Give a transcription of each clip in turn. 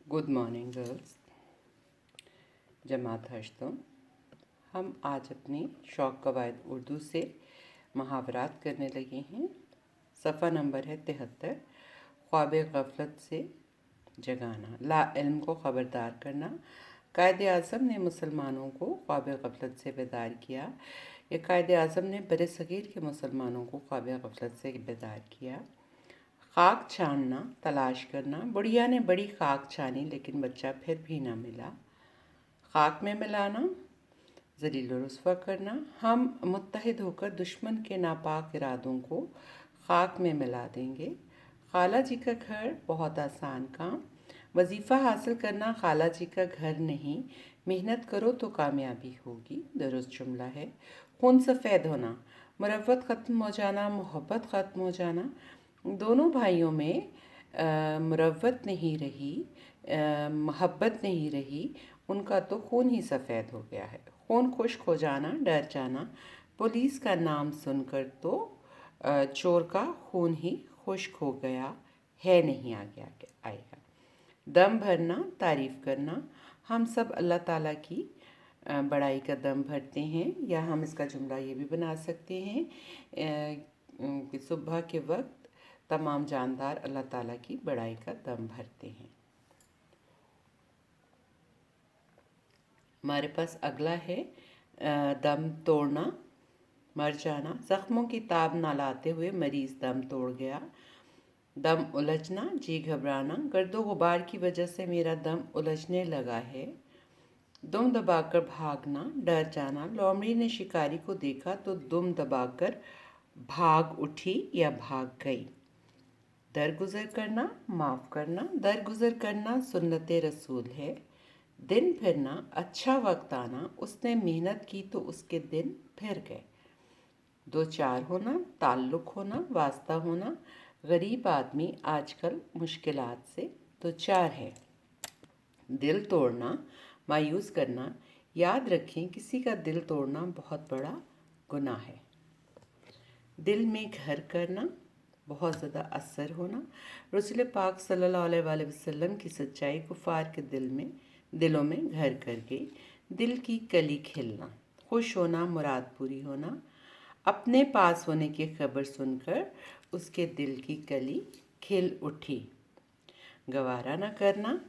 Good morning girls. जमात हश्तम। हम आज अपनी शौक़ कवायद उर्दू से मुहावरात करने लगे हैं। सफ़ा नंबर है 73। ख्वाब गफलत से जगाना, ला इल्म को ख़बरदार करना। कायद आज़म ने मुसलमानों को ख्वाब गफलत से बेदार किया। ये कायद आज़म ने बर सग़ीर के मुसलमानों को ख्वाब गफलत से बेदार किया। खाक छानना, तलाश करना। बुढ़िया ने बड़ी खाक छानी लेकिन बच्चा फिर भी ना मिला। खाक में मिलाना, ज़लील और रुस्वा करना। हम मुत्तहिद होकर दुश्मन के नापाक इरादों को खाक में मिला देंगे। खाला जी का घर बहुत आसान काम। वजीफ़ा हासिल करना खाला जी का घर नहीं, मेहनत करो तो कामयाबी होगी। दुरुस्त जुमला है। खून सफ़ेद होना, मुरव्वत ख़त्म हो जाना, मोहब्बत ख़त्म हो जाना। दोनों भाइयों में मुरव्वत नहीं रही, मोहब्बत नहीं रही, उनका तो खून ही सफ़ेद हो गया है। खून खुश्क हो जाना, डर जाना। पुलिस का नाम सुनकर तो चोर का खून ही खुश्क हो गया है, नहीं आएगा। दम भरना, तारीफ़ करना। हम सब अल्लाह ताला की बड़ाई का दम भरते हैं, या हम इसका जुमला ये भी बना सकते हैं कि सुबह के वक्त तमाम जानदार अल्लाह ताला की बड़ाई का दम भरते हैं। हमारे पास अगला है दम तोड़ना, मर जाना। ज़ख्मों की ताब ना लाते हुए मरीज़ दम तोड़ गया। दम उलझना, जी घबराना। गर्दो गुबार की वजह से मेरा दम उलझने लगा है। दुम दबाकर भागना, डर जाना। लोमड़ी ने शिकारी को देखा तो दुम दबाकर भाग उठी या भाग गई। दरगुज़र करना, माफ़ करना। दरगुज़र करना सुन्नत रसूल है। दिन फिरना, अच्छा वक्त आना। उसने मेहनत की तो उसके दिन फिर गए। दो चार होना, ताल्लुक़ होना, वास्ता होना। गरीब आदमी आजकल मुश्किलात से दो चार है। दिल तोड़ना, मायूस करना। याद रखें, किसी का दिल तोड़ना बहुत बड़ा गुनाह है। दिल में घर करना, बहुत ज़्यादा असर होना। रसूल पाक सल्लल्लाहु अलैहि वसल्लम की सच्चाई कुफ़ार के दिलों में घर कर गई। दिल की कली खिलना, खुश होना, मुराद पूरी होना। अपने पास होने की खबर सुनकर उसके दिल की कली खिल उठी। गवारा न करना,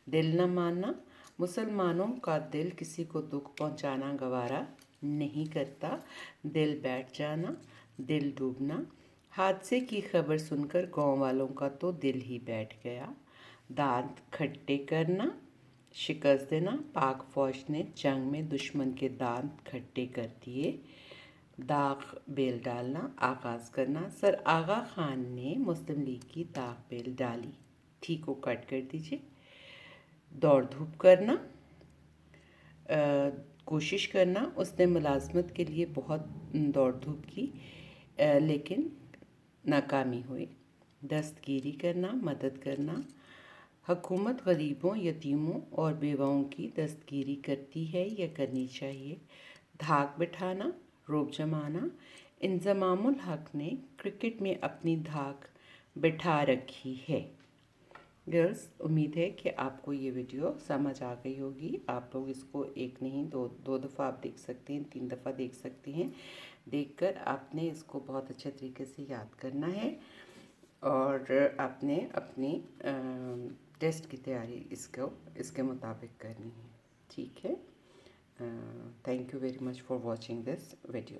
दिल न मानना। मुसलमानों का दिल किसी को दुख पहुंचाना गवारा नहीं करता। दिल बैठ जाना, दिल डूबना। हादसे की खबर सुनकर गांव वालों का तो दिल ही बैठ गया। दांत खट्टे करना, शिकस्त देना। पाक फौज ने जंग में दुश्मन के दांत खट्टे कर दिए। दाग बेल डालना, आगाज़ करना। सर आगा खान ने मुस्लिम लीग की दाग बेल डाली, थी को कट कर दीजिए। दौड़ धूप करना, कोशिश करना। उसने मुलाजमत के लिए बहुत दौड़ धूप की लेकिन नाकामी हुई। दस्तगीरी करना, मदद करना। हुकूमत गरीबों, यतीमों और बेवाओं की दस्तगीरी करती है या करनी चाहिए। धाक बिठाना, रोब जमाना। इंज़मामुल हक ने क्रिकेट में अपनी धाक बिठा रखी है। गर्ल्स, उम्मीद है कि आपको ये वीडियो समझ आ गई होगी। आप लोग इसको एक नहीं दो दफ़ा आप देख सकते हैं, 3 दफ़ा देख सकते हैं। देखकर आपने इसको बहुत अच्छे तरीके से याद करना है और आपने अपनी टेस्ट की तैयारी इसके मुताबिक करनी है। ठीक है। Thank you very much for watching this video.